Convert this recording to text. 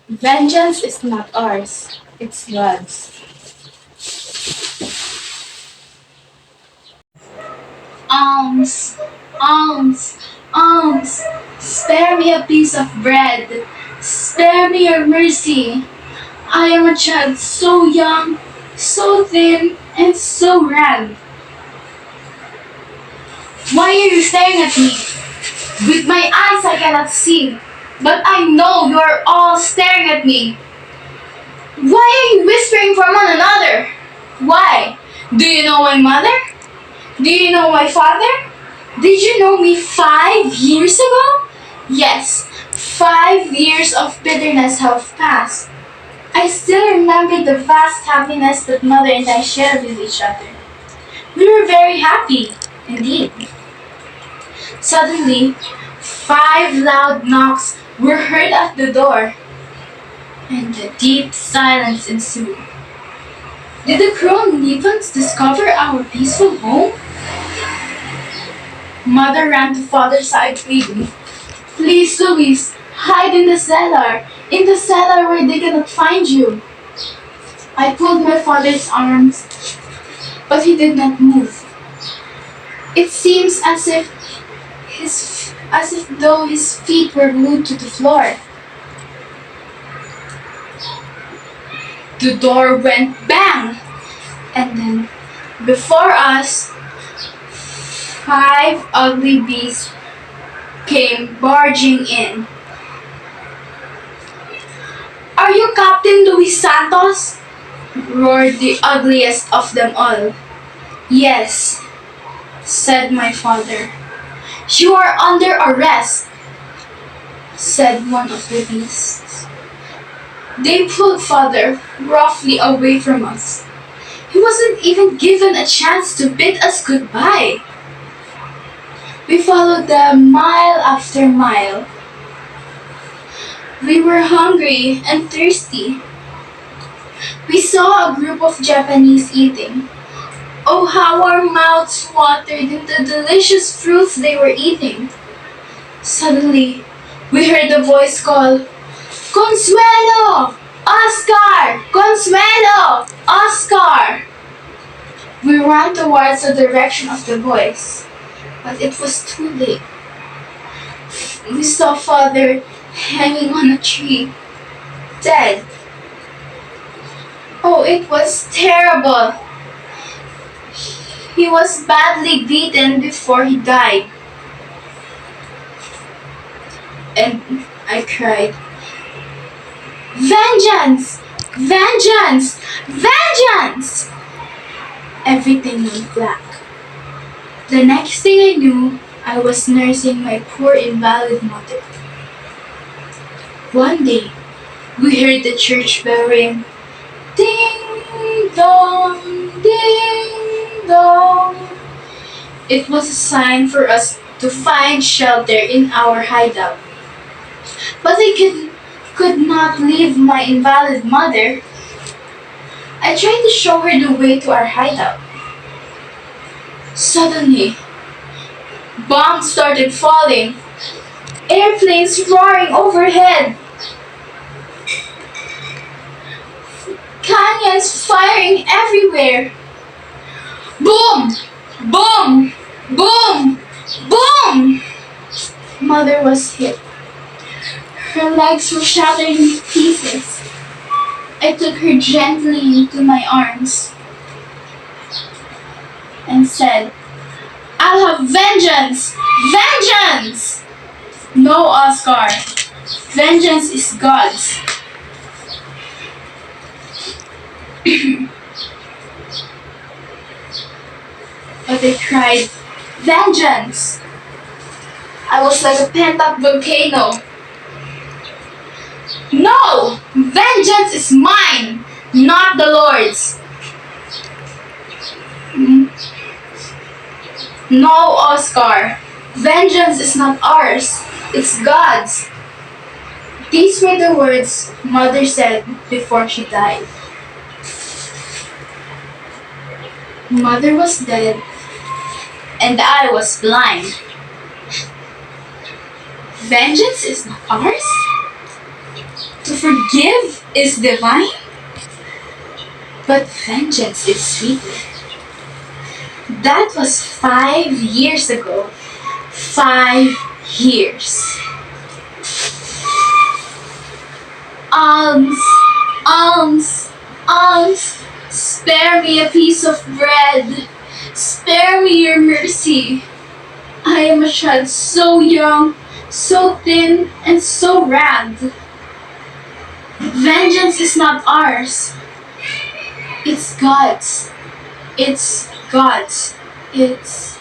Vengeance is not ours, it's God's. Alms, alms, alms, spare me a piece of bread. Spare me your mercy. I am a child so young, so thin, and so ragged. Why are you staring at me? With my eyes I cannot see, but I know you are all staring at me. Why are you whispering from one another? Why? Do you know my mother? Do you know my father? Did you know me 5 years ago? Yes, 5 years of bitterness have passed. I still remember the vast happiness that mother and I shared with each other. We were very happy, indeed. Suddenly, 5 loud knocks were heard at the door, and a deep silence ensued. Did the crone Nipans discover our peaceful home? Mother ran to father's side pleading, "Please, Louise, hide in the cellar where they cannot find you." I pulled my father's arms, but he did not move. It seems as if though his feet were glued to the floor. The door went bang, and then before us, 5 ugly beasts came barging in. "Are you Captain Luis Santos?" roared the ugliest of them all. "Yes," said my father. "You are under arrest," said one of the beasts. They pulled father roughly away from us. He wasn't even given a chance to bid us goodbye. We followed them mile after mile. We were hungry and thirsty. We saw a group of Japanese eating. Oh, how our mouths watered in the delicious fruits they were eating. Suddenly, we heard a voice call, "Consuelo! Oscar! Consuelo! Oscar!" We ran towards the direction of the voice, but it was too late. We saw father hanging on a tree, dead. Oh, it was terrible. He was badly beaten before he died. And I cried, "Vengeance! Vengeance! Vengeance!" Everything went black. The next thing I knew, I was nursing my poor invalid mother. One day, we heard the church bell ring. Ding dong, ding dong. It was a sign for us to find shelter in our hideout. But I could not leave my invalid mother. I tried to show her the way to our hideout. Suddenly, bombs started falling, airplanes roaring overhead, canyons firing everywhere. Boom! Boom! Boom! Boom! Mother was hit. Her legs were shattered in pieces. I took her gently into my arms and said, "I'll have vengeance! Vengeance!" "No, Oscar. Vengeance is God's." But I cried, "Vengeance!" I was like a pent-up volcano. "No! Vengeance is mine, not the Lord's." "No, Oscar. Vengeance is not ours. It's God's." These were the words Mother said before she died. Mother was dead, and I was blind. Vengeance is not ours? To forgive is divine, but vengeance is sweeter. That was 5 years ago. 5 years. Alms, alms, alms, spare me a piece of bread. Spare me your mercy. I am a child so young, so thin, and so ragged. Vengeance is not ours. It's God's. It's God's. It's